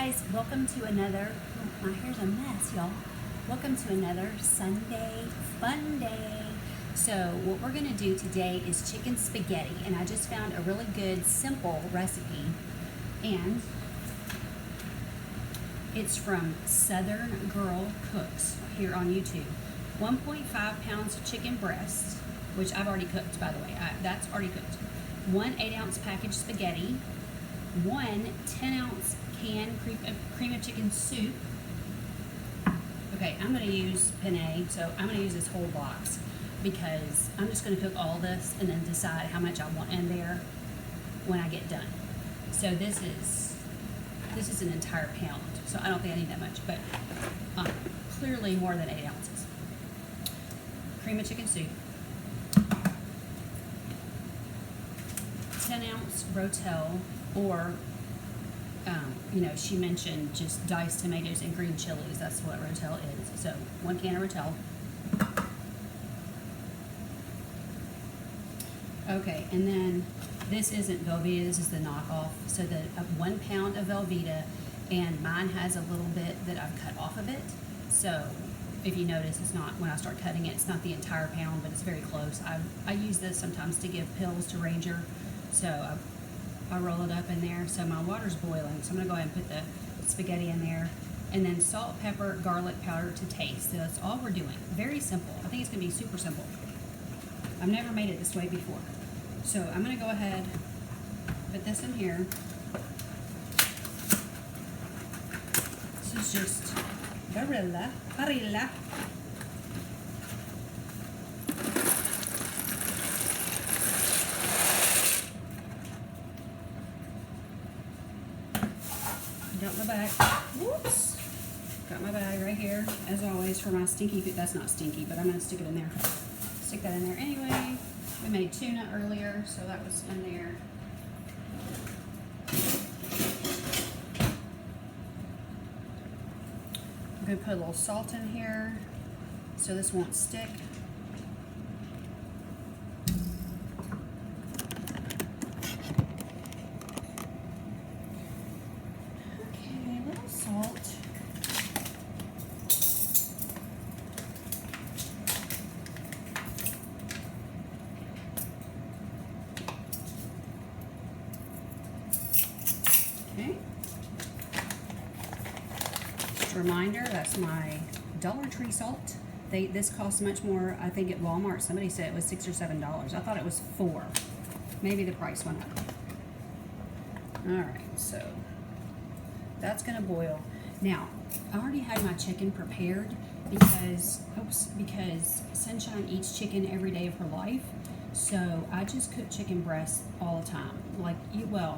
guys, welcome to another, oh, my hair's a mess, y'all. Welcome to another Sunday fun day. So what we're gonna do today is chicken spaghetti, and I just found a really good, simple recipe, and it's from Southern Girl Cooks here on YouTube. 1.5 pounds of chicken breast, which I've already cooked, by the way. That's already cooked. 1 8-ounce packaged spaghetti, 1 10-ounce can cream of chicken soup. Okay, I'm going to use penne, so I'm going to use this whole box because I'm just going to cook all this and then decide how much I want in there when I get done. So this is an entire pound, so I don't think I need that much, but clearly more than 8 ounces. Cream of chicken soup, 10-ounce rotel, or she mentioned just diced tomatoes and green chilies. That's what rotel is. So 1 can of rotel. Okay, and then this isn't Velveeta, this is the knockoff. So the 1 pound of Velveeta, and mine has a little bit that I've cut off of it. So if you notice, it's not, when I start cutting it, it's not the entire pound, but it's very close. I use this sometimes to give pills to Ranger. So I roll it up in there. So my water's boiling, so I'm gonna go ahead and put the spaghetti in there, and then salt, pepper, garlic powder to taste. So that's all we're doing. Very simple. I think it's gonna be super simple. I've never made it this way before. So I'm gonna go ahead, put this in here. This is just barilla. Got my bag. Whoops. Got my bag right here, as always, for my stinky food. That's not stinky, but I'm going to stick it in there. Stick that in there anyway. We made tuna earlier, so that was in there. I'm going to put a little salt in here so this won't stick. Salt. Okay. Just a reminder, that's my Dollar Tree salt. This costs much more. I think at Walmart somebody said it was $6 or $7. I thought it was $4. Maybe the price went up. Alright, so that's gonna boil. Now, I already had my chicken prepared because Sunshine eats chicken every day of her life. So I just cook chicken breasts all the time,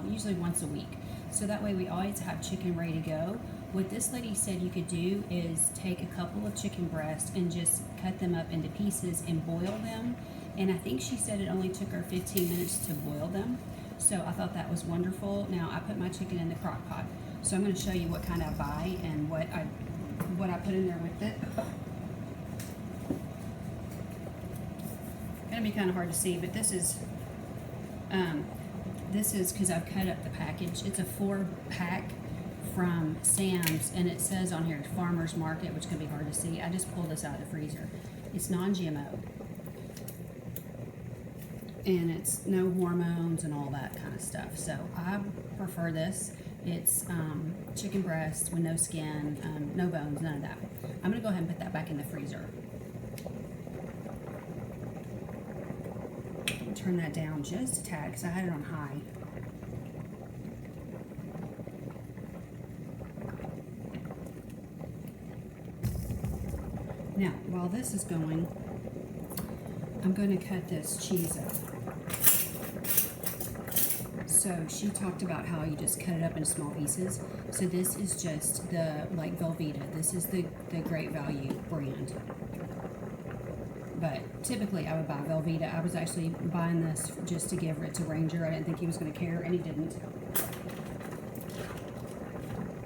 usually once a week. So that way we always have chicken ready to go. What this lady said you could do is take a couple of chicken breasts and just cut them up into pieces and boil them. And I think she said it only took her 15 minutes to boil them. So I thought that was wonderful. Now I put my chicken in the crock pot. So I'm going to show you what kind I buy and what I put in there with it. It's going to be kind of hard to see, but this is because I've cut up the package. It's a 4-pack from Sam's, and it says on here Farmer's Market, which could be hard to see. I just pulled this out of the freezer. It's non-GMO, and it's no hormones and all that kind of stuff. So I prefer this. It's chicken breast with no skin, no bones, none of that. I'm going to go ahead and put that back in the freezer. Turn that down just a tad because I had it on high. Now, while this is going, I'm going to cut this cheese up. So she talked about how you just cut it up in small pieces. So this is just the Velveeta. This is the Great Value brand. But typically I would buy Velveeta. I was actually buying this just to give it to Ranger. I didn't think he was going to care, and he didn't.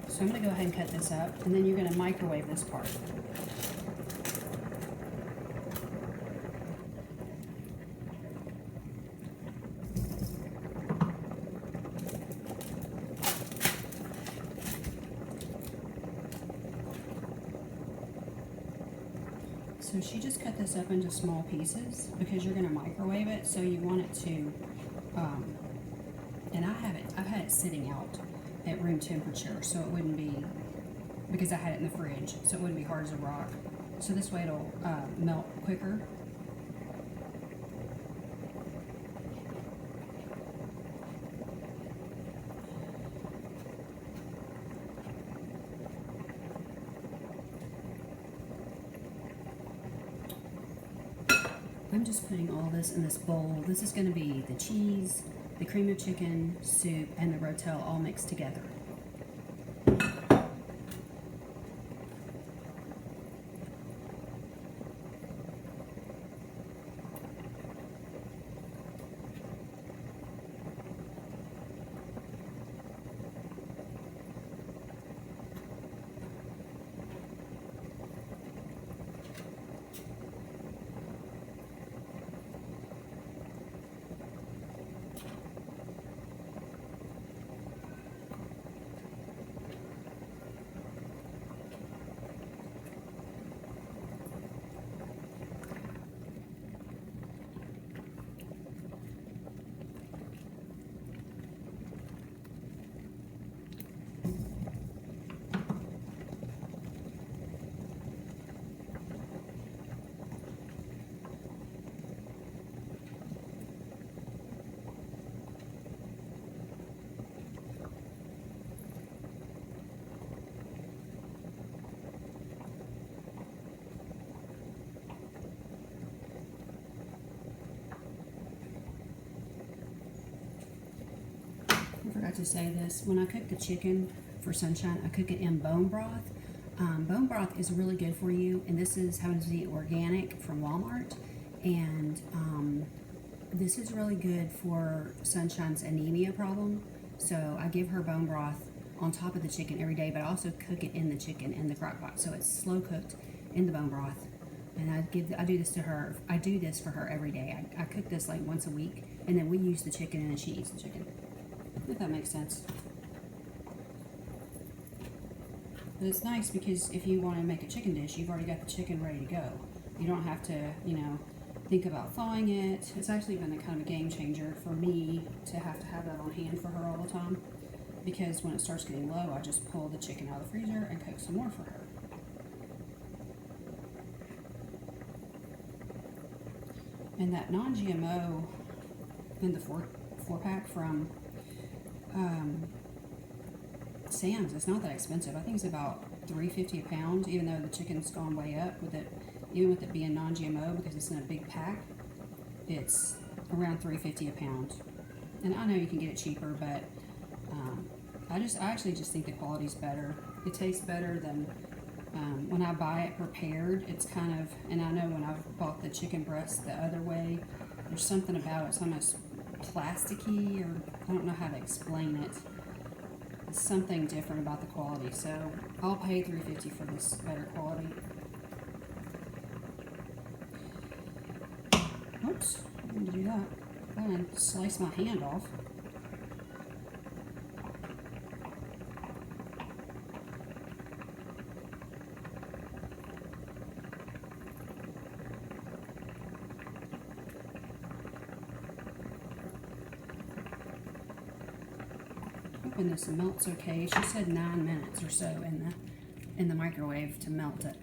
So I'm going to go ahead and cut this up, and then you're going to microwave this part. So she just cut this up into small pieces because you're gonna microwave it, so you want it to, and I've had it sitting out at room temperature, so it wouldn't be, because I had it in the fridge, so it wouldn't be hard as a rock. So this way it'll melt quicker. I'm just putting all this in this bowl. This is going to be the cheese, the cream of chicken, soup, and the rotel all mixed together. I forgot to say this. When I cook the chicken for Sunshine, I cook it in bone broth. Bone broth is really good for you, and this is happens to be organic from Walmart. And this is really good for Sunshine's anemia problem. So I give her bone broth on top of the chicken every day, but I also cook it in the chicken in the crock pot. So it's slow cooked in the bone broth. And I do this to her. I do this for her every day. I cook this like once a week, and then we use the chicken, and then she eats the chicken. If that makes sense. But it's nice because if you want to make a chicken dish, you've already got the chicken ready to go. You don't have to, think about thawing it. It's actually been a kind of a game changer for me to have that on hand for her all the time. Because when it starts getting low, I just pull the chicken out of the freezer and cook some more for her. And that non-GMO in the four pack from Sam's, it's not that expensive. I think it's about $3.50 a pound, even though the chicken's gone way up with it. Even with it being non-GMO, because it's in a big pack, it's around $3.50 a pound. And I know you can get it cheaper, but I actually just think the quality's better. It tastes better than when I buy it prepared. It's kind of, and I know when I've bought the chicken breast the other way, there's something about it. It's almost plasticky, or I don't know how to explain it. It's something different about the quality. So I'll pay $3.50 for this better quality. Oops, I didn't mean to do that. I didn't slice my hand off. Hoping this melts okay. She said 9 minutes or so in the microwave to melt it.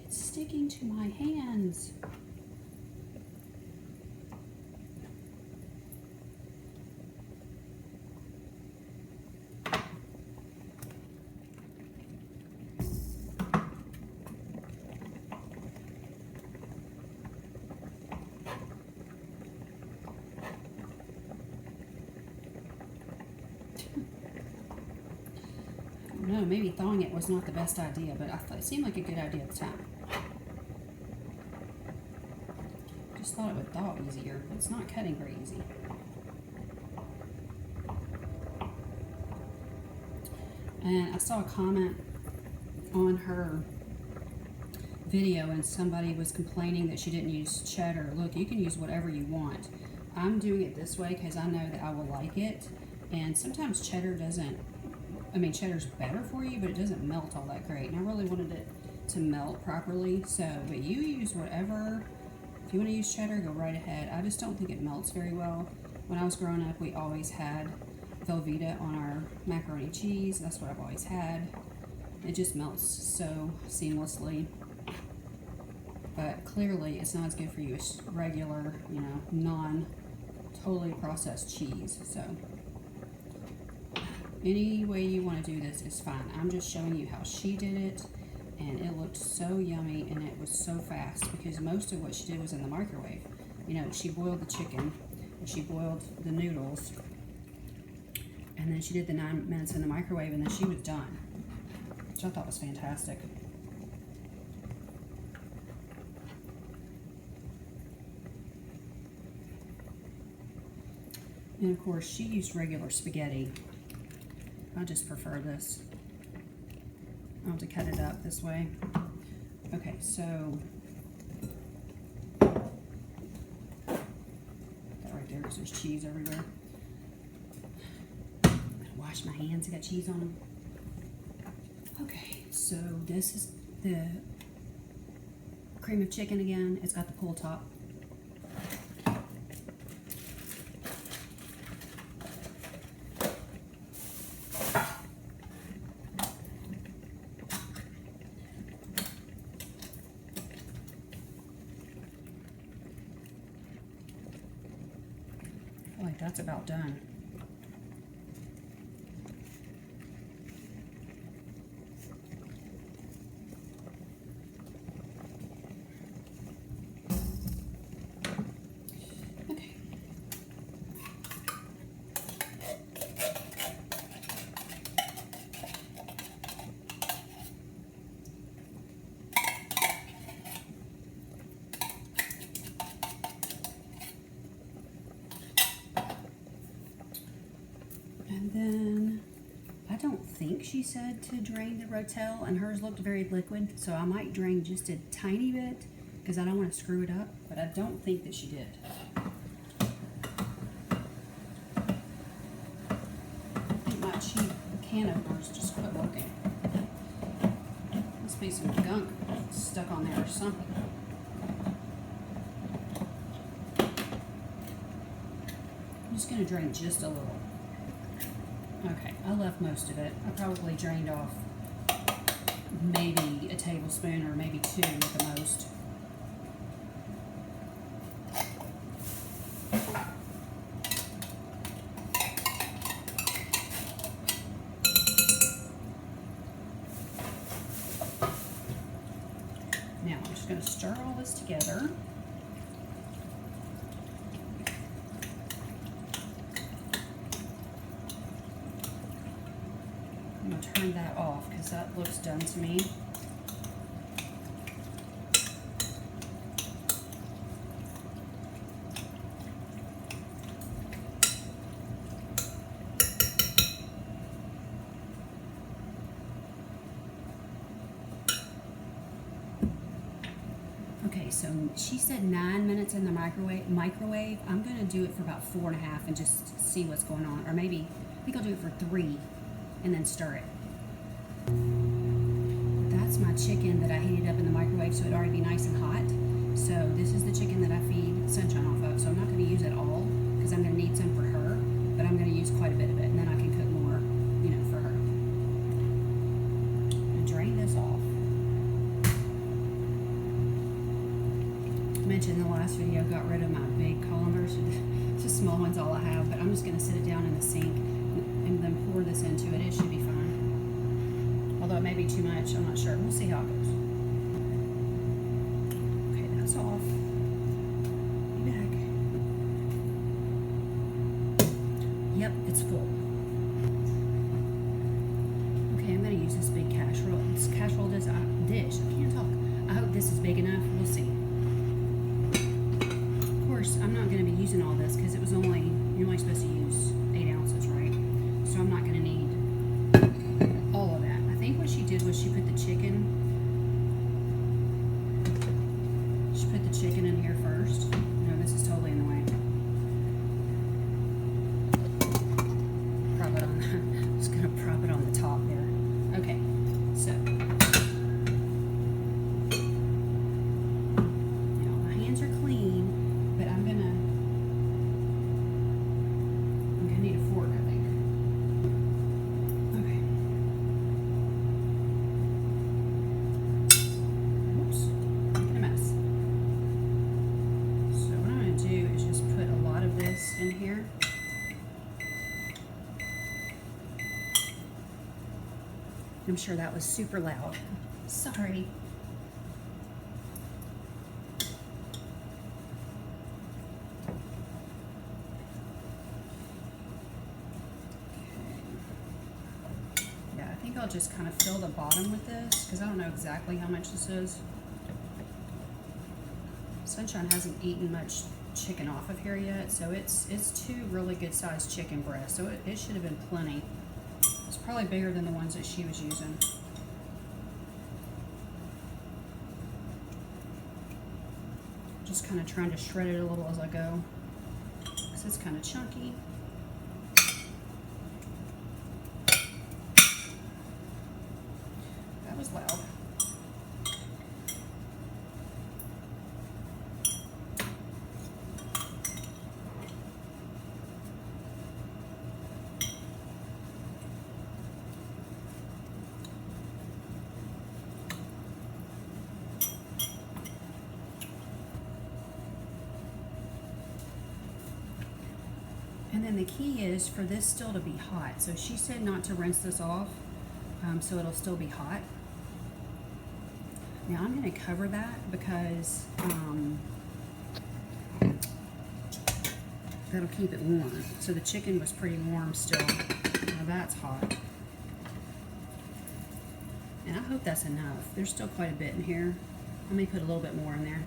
Sticking to my hands. I don't know, maybe thawing it was not the best idea, but I thought it seemed like a good idea at the time. just thought it would thaw easier. It's not cutting very easy. And I saw a comment on her video and somebody was complaining that she didn't use cheddar. Look, you can use whatever you want. I'm doing it this way because I know that I will like it. And sometimes cheddar doesn't, I mean, cheddar's better for you, but it doesn't melt all that great. And I really wanted it to melt properly. So, but you use whatever. If you want to use cheddar, go right ahead. I just don't think it melts very well. When I was growing up, we always had Velveeta on our macaroni cheese. That's what I've always had. It just melts so seamlessly. But clearly, it's not as good for you as regular, you know, non-totally processed cheese. So, any way you want to do this is fine. I'm just showing you how she did it, and it looked so yummy, and it was so fast because most of what she did was in the microwave. You know, she boiled the chicken, and she boiled the noodles, and then she did the 9 minutes in the microwave, and then she was done, which I thought was fantastic. And of course, she used regular spaghetti. I just prefer this. I'll have to cut it up this way. Okay, so that right there because there's cheese everywhere. I'm gonna wash my hands. I got cheese on them. Okay, so this is the cream of chicken again. It's got the pull top. I feel like that's about done. And then, I don't think she said to drain the Rotel, and hers looked very liquid, so I might drain just a tiny bit, because I don't want to screw it up, but I don't think that she did. I think my cheap can openers just quit working. Must be some gunk stuck on there or something. I'm just going to drain just a little. Okay, I left most of it. I probably drained off maybe a tablespoon or maybe 2 at the most. Now I'm just going to stir all this together. I'm going to turn that off because that looks done to me. Okay, so she said 9 minutes in the microwave. I'm going to do it for about 4.5 and just see what's going on. Or maybe, I think I'll do it for 3 and then stir it. That's my chicken that I heated up in the microwave so it'd already be nice and hot. So this is the chicken that I feed Sunshine off of. So I'm not going to use it all because I'm going to need some for her, but I'm going to use quite a bit of it, and then I can cook more, you know, for her. And drain this off. I mentioned in the last video, got rid of my big colanders. Just small ones, all I have, but I'm just going to sit it down in the sink and then pour this into it. It should be fine. Although it may be too much, I'm not sure. We'll see how it goes. Okay, that's off. Be back. Yep, it's full. Okay, I'm going to use this big casserole. This casserole dish. I can't talk. I hope this is big enough. We'll see. I'm sure that was super loud. Sorry. Yeah, I think I'll just kind of fill the bottom with this because I don't know exactly how much this is. Sunshine hasn't eaten much chicken off of here yet, so it's 2 really good sized chicken breasts, so it should have been plenty. It's probably bigger than the ones that she was using. Just kind of trying to shred it a little as I go because it's kind of chunky. That was loud. And then the key is for this still to be hot. So she said not to rinse this off, so it'll still be hot. Now I'm going to cover that because that'll keep it warm. So the chicken was pretty warm still. Now that's hot. And I hope that's enough. There's still quite a bit in here. I may put a little bit more in there.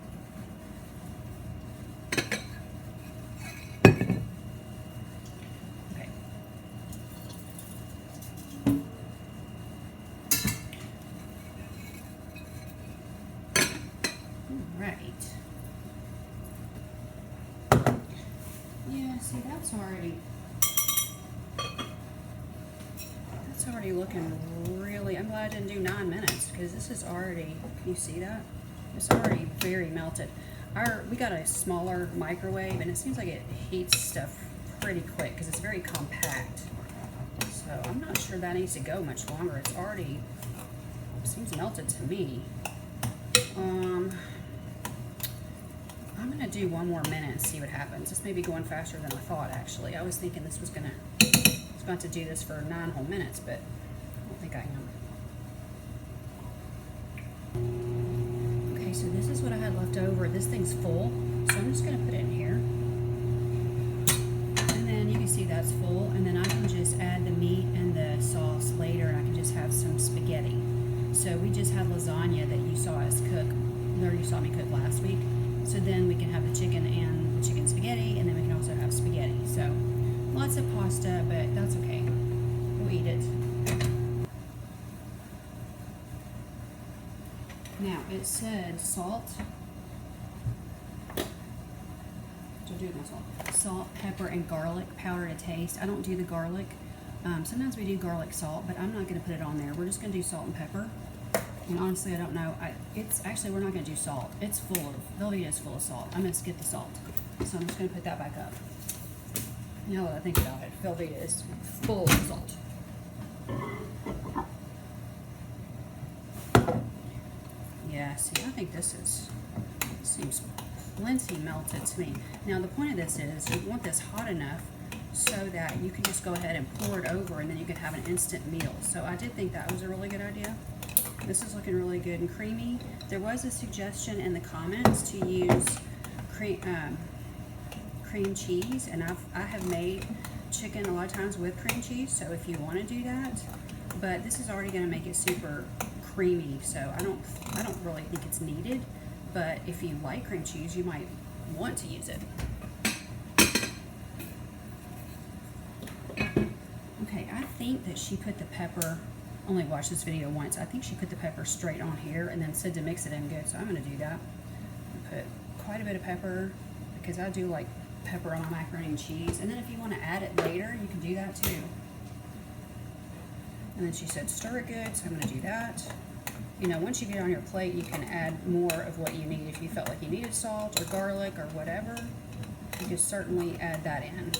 See, that's already looking really, I'm glad I didn't do 9 minutes because this is already, can you see that? It's already very melted. We got a smaller microwave and it seems like it heats stuff pretty quick because it's very compact. So I'm not sure that needs to go much longer. It's already, seems melted to me. I'm gonna do 1 more minute and see what happens. This may be going faster than I thought, actually. I was thinking this was going to do this for 9 whole minutes, but I don't think I am. Okay, so this is what I had left over. This thing's full, so I'm just gonna put it in here. And then you can see that's full, and then I can just add the meat and the sauce later, and I can just have some spaghetti. So we just had lasagna that you saw us cook, or you saw me cook last week. So then we can have the chicken and the chicken spaghetti, and then we can also have spaghetti. So lots of pasta, but that's okay. We'll eat it. Now it said salt. What do I do with my salt? Salt, pepper, and garlic powder to taste. I don't do the garlic. Sometimes we do garlic salt, but I'm not going to put it on there. We're just going to do salt and pepper. And honestly, I don't know. It's actually, we're not going to do salt. It's full of, Velveeta's full of salt. I'm going to skip the salt. So I'm just going to put that back up. Now that I think about it, Velveeta is full of salt. Yeah, see, I think this seems plenty melted to me. Now, the point of this is you want this hot enough so that you can just go ahead and pour it over, and then you can have an instant meal. So I did think that was a really good idea. This is looking really good and creamy. There was a suggestion in the comments to use cream cheese, and I have made chicken a lot of times with cream cheese, so if you want to do that, but this is already going to make it super creamy, so I don't really think it's needed, but if you like cream cheese, you might want to use it. Okay, I think that she put the pepper, only watched this video once, I think she put the pepper straight on here and then said to mix it in good, so I'm going to do that. Put quite a bit of pepper because I do like pepper on my macaroni and cheese, and then if you want to add it later, you can do that too. And then she said stir it good, so I'm going to do that. You know, once you get it on your plate, you can add more of what you need. If you felt like you needed salt or garlic or whatever, you could certainly add that in.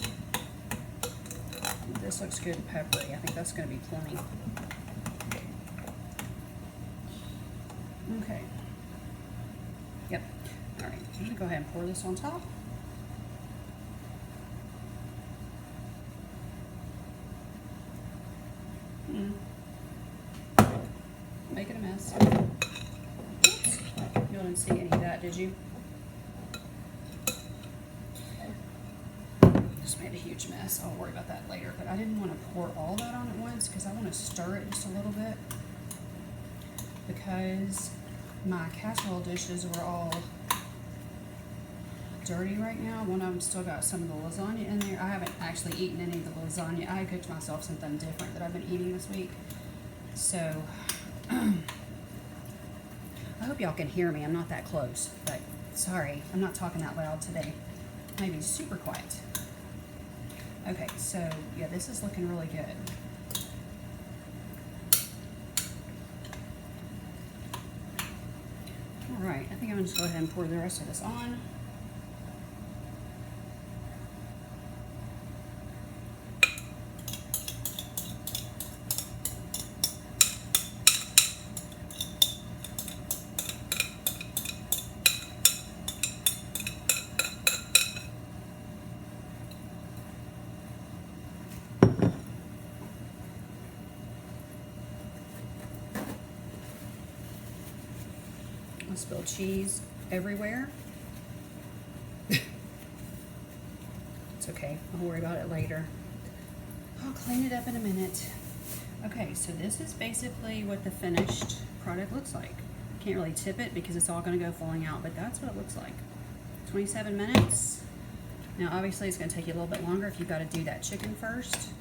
This looks good and peppery. I think that's going to be plenty. Okay. Yep. All right. I'm going to go ahead and pour this on top. making a mess. Oops. You didn't see any of that, did you? Just made a huge mess. I'll worry about that later. But I didn't want to pour all that on at once because I want to stir it just a little bit. Because my casserole dishes were all dirty right now. One of them still got some of the lasagna in there. I haven't actually eaten any of the lasagna. I cooked myself something different that I've been eating this week. So, I hope y'all can hear me. I'm not that close, but sorry, I'm not talking that loud today. Maybe super quiet. Okay, so yeah, this is looking really good. All right, I think I'm gonna just go ahead and pour the rest of this on. I spilled cheese everywhere. It's okay, I'll worry about it later. I'll clean it up in a minute. Okay, so this is basically what the finished product looks like. Can't really tip it because it's all gonna go falling out, but that's what it looks like. 27 minutes. Now obviously it's gonna take you a little bit longer if you've gotta do that chicken first,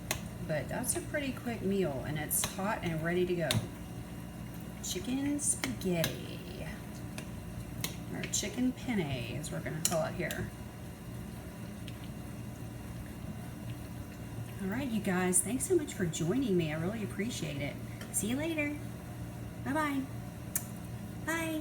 but that's a pretty quick meal and it's hot and ready to go. Chicken spaghetti. Or chicken penne, as we're going to call it here. Alright, you guys, thanks so much for joining me. I really appreciate it. See you later. Bye-bye. Bye.